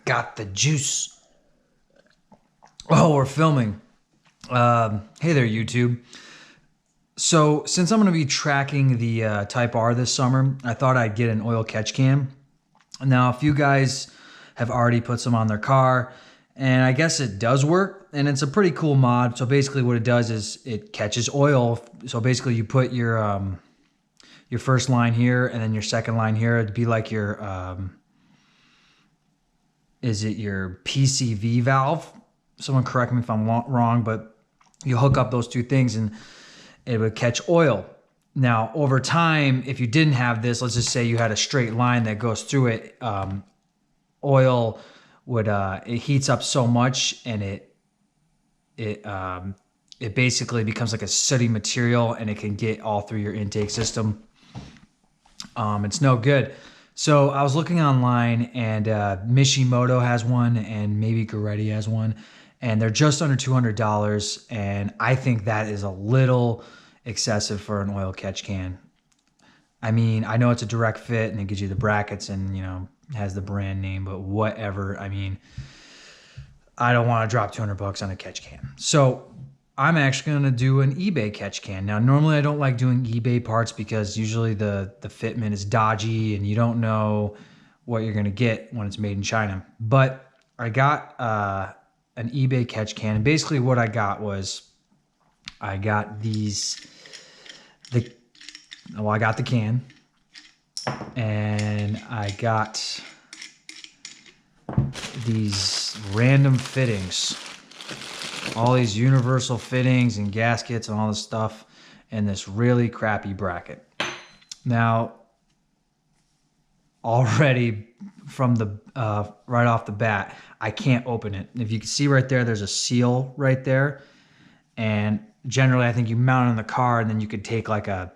got the juice. Oh, we're filming. Hey there, YouTube. So since I'm going to be tracking the Type R this summer, I thought I'd get an oil catch can. Now, a few guys have already put some on their car, and I guess it does work, and it's a pretty cool mod. So basically what it does is it catches oil. So basically you put your first line here and then your second line here. It'd be like your, is it your PCV valve? Someone correct me if I'm wrong, but you hook up those two things and it would catch oil. Now, over time, if you didn't have this, let's just say you had a straight line that goes through it, oil would, it heats up so much and it basically becomes like a sooty material and it can get all through your intake system. It's no good. So I was looking online and Mishimoto has one and maybe Goretti has one, and they're just under $200, and I think that is a little excessive for an oil catch can. I mean, I know it's a direct fit and it gives you the brackets and, you know, has the brand name, but whatever. I mean, I don't want to drop 200 bucks on a catch can. So I'm actually going to do an eBay catch can. Now, normally I don't like doing eBay parts because usually the fitment is dodgy and you don't know what you're going to get when it's made in China. But I got an eBay catch can, and basically what I got was I got I got the can, and I got these random fittings, all these universal fittings and gaskets and all this stuff, and this really crappy bracket. Now, already from the right off the bat, I can't open it. If you can see right there, there's a seal right there, and generally I think you mount it on the car and then you could take like an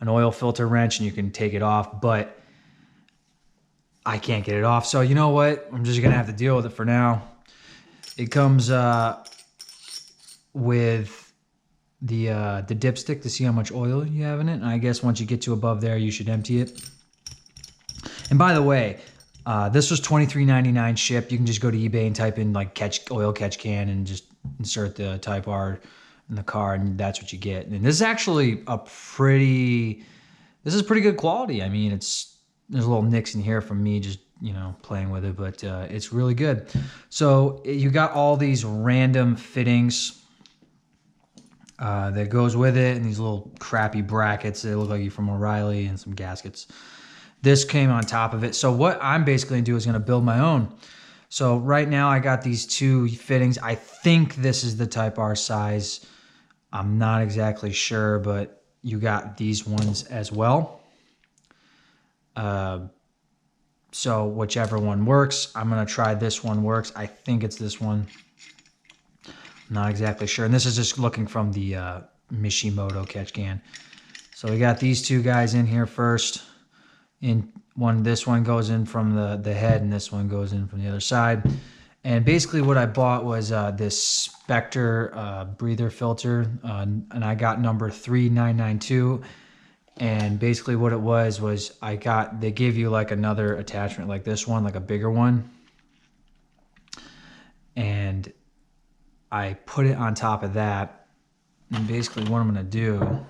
oil filter wrench and you can take it off, but I can't get it off. So you know what? I'm just gonna have to deal with it for now. It comes with the dipstick to see how much oil you have in it. And I guess once you get to above there, you should empty it. And by the way, this was $23.99 shipped. You can just go to eBay and type in like oil catch can and just insert the Type R in the car, and that's what you get. And this is actually pretty good quality. I mean, there's a little nicks in here from me just, you know, playing with it, but it's really good. So you got all these random fittings that goes with it, and these little crappy brackets. They look like you're from O'Reilly, and some gaskets. This came on top of it. So what I'm basically gonna do is gonna build my own. So right now I got these two fittings. I think this is the Type R size. I'm not exactly sure, but you got these ones as well. So whichever one works, I'm gonna try this one works. I think it's this one. I'm not exactly sure. And this is just looking from the Mishimoto catch can. So we got these two guys in here first. This one goes in from the head, and this one goes in from the other side. And basically what I bought was this Spectre breather filter, and I got number 3992. And basically what it was they gave you like another attachment like this one, like a bigger one. And I put it on top of that. And basically what I'm gonna do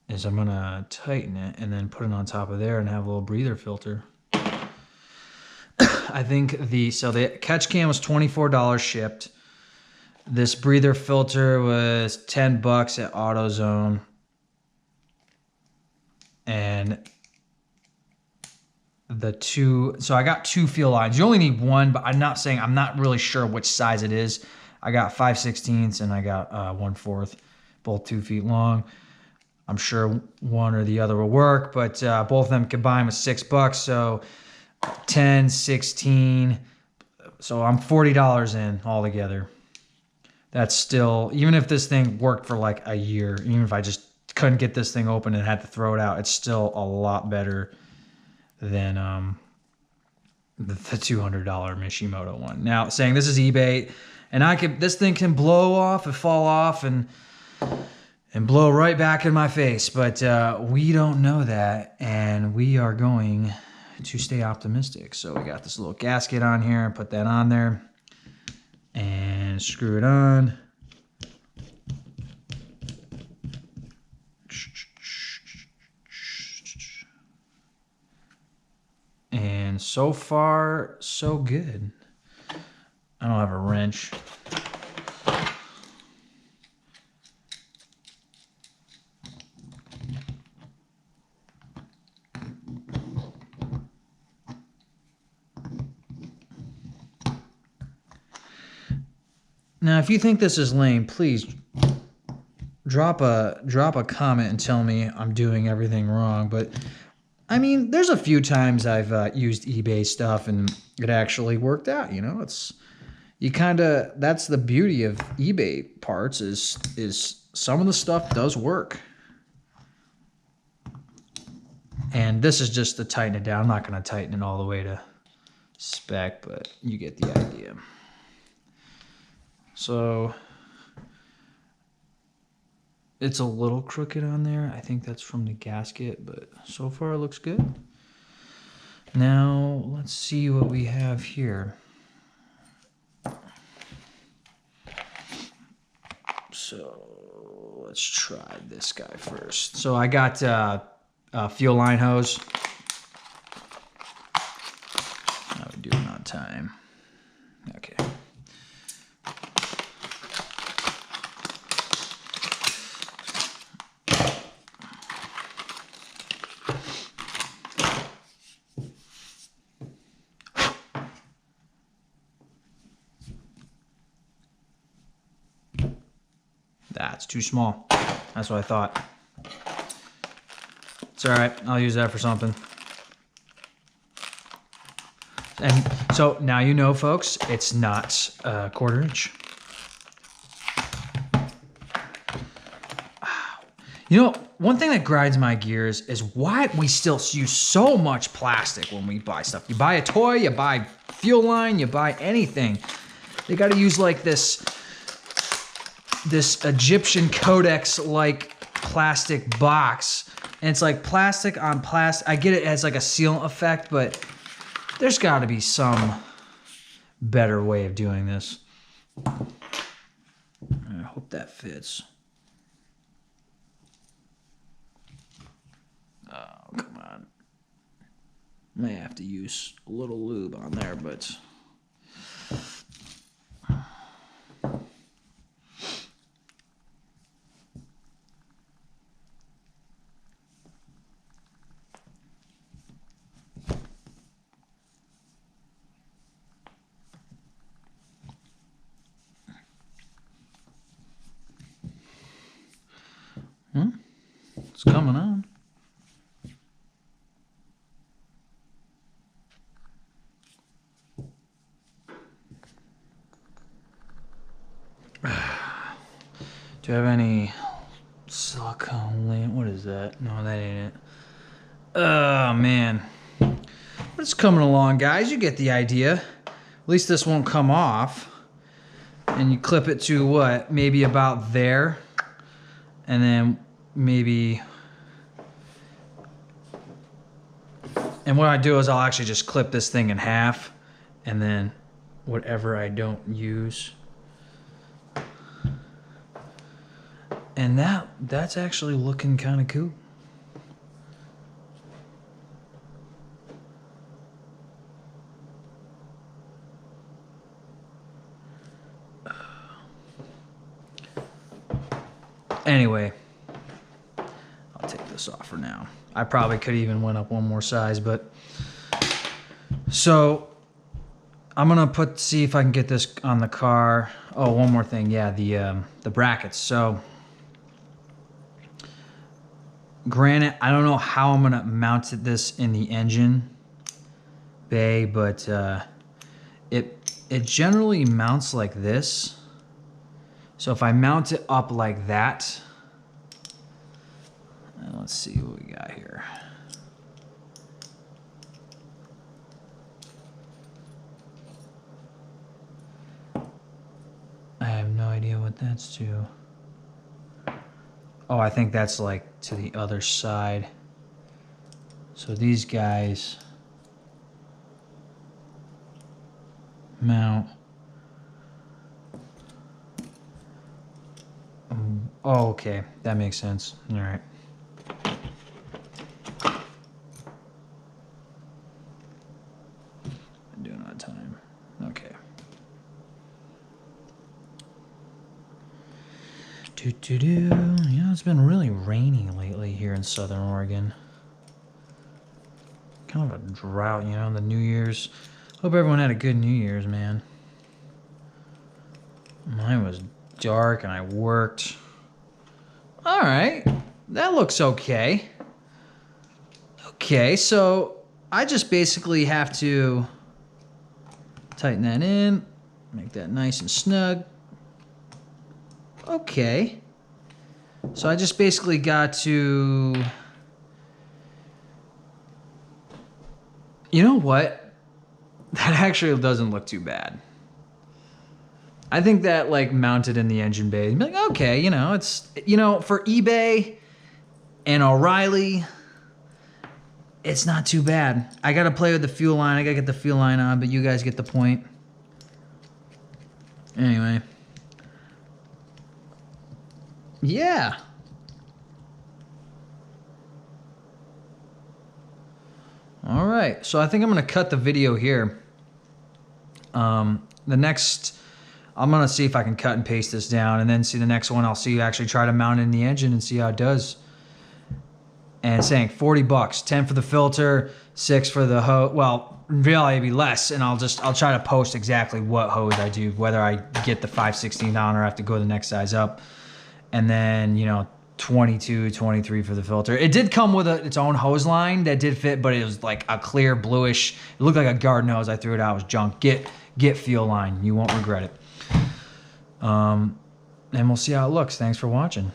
is I'm gonna tighten it and then put it on top of there and have a little breather filter. I think the catch can was $24 shipped. This breather filter was 10 bucks at AutoZone. And so I got two fuel lines. You only need one, but I'm not really sure which size it is. I got 5/16 and I got 1/4, both 2 feet long. I'm sure one or the other will work, but both of them combined was $6. So 10, 16. So I'm $40 in altogether. That's still, even if this thing worked for like a year, even if I just couldn't get this thing open and had to throw it out, it's still a lot better than the $200 Mishimoto one. Now, saying this is eBay, and this thing can blow off and fall off and blow right back in my face, but we don't know that, and we are going to stay optimistic. So we got this little gasket on here, and put that on there and screw it on. And so far, so good. I don't have a wrench. Now, if you think this is lame, please drop a comment and tell me I'm doing everything wrong. But I mean, there's a few times I've used eBay stuff and it actually worked out. You know, that's the beauty of eBay parts is some of the stuff does work. And this is just to tighten it down. I'm not going to tighten it all the way to spec, but you get the idea. So it's a little crooked on there. I think that's from the gasket, but so far it looks good. Now let's see what we have here. So let's try this guy first. So I got a fuel line hose. How we doing on time? Okay. That's too small. That's what I thought. It's all right. I'll use that for something. And so now you know, folks, it's not a 1/4 inch. You know, one thing that grinds my gears is why we still use so much plastic when we buy stuff. You buy a toy, you buy fuel line, you buy anything. They got to use like this Egyptian codex-like plastic box. And it's like plastic on plastic. I get it as like a sealant effect, but there's got to be some better way of doing this. I hope that fits. Oh, come on. May have to use a little lube on there, but... It's coming on. Do you have any silicone lint? What is that? No, that ain't it. Oh, man. But it's coming along, guys. You get the idea. At least this won't come off. And you clip it to what? Maybe about there. And then maybe... And what I do is I'll actually just clip this thing in half. And then whatever I don't use... And that's actually looking kind of cool. Anyway, I'll take this off for now. I probably could even went up one more size, but so I'm gonna see if I can get this on the car. Oh, one more thing, yeah, the brackets. So. Granted, I don't know how I'm gonna mount this in the engine bay, but it generally mounts like this. So if I mount it up like that, let's see what we got here. I have no idea what that's to. Oh, I think that's like to the other side. So these guys mount. Oh, okay. That makes sense. All right. I'm doing on time. Okay. You know, it's been really rainy lately here in Southern Oregon. Kind of a drought, you know, the New Year's. Hope everyone had a good New Year's, man. Mine was dark and I worked. All right, that looks okay. Okay, so I just basically have to tighten that in, make that nice and snug. Okay. So I just basically got to... You know what? That actually doesn't look too bad. I think that like mounted in the engine bay, you'd be like, okay, you know, it's, you know, for eBay and O'Reilly, it's not too bad. I got to play with the fuel line. I got to get the fuel line on, but you guys get the point. Anyway. Yeah. All right. So I think I'm going to cut the video here. The next, I'm going to see if I can cut and paste this down, and then see the next one. I'll see you actually try to mount it in the engine and see how it does. And it's saying 40 bucks, 10 for the filter, 6 for the hose. Well, really it'd be less, and I'll try to post exactly what hose I do, whether I get the 5/16 on or I have to go the next size up. And then, you know, 22, 23 for the filter. It did come with its own hose line that did fit, but it was like a clear bluish. It looked like a garden hose. I threw it out. It was junk. Get fuel line. You won't regret it. And we'll see how it looks. Thanks for watching.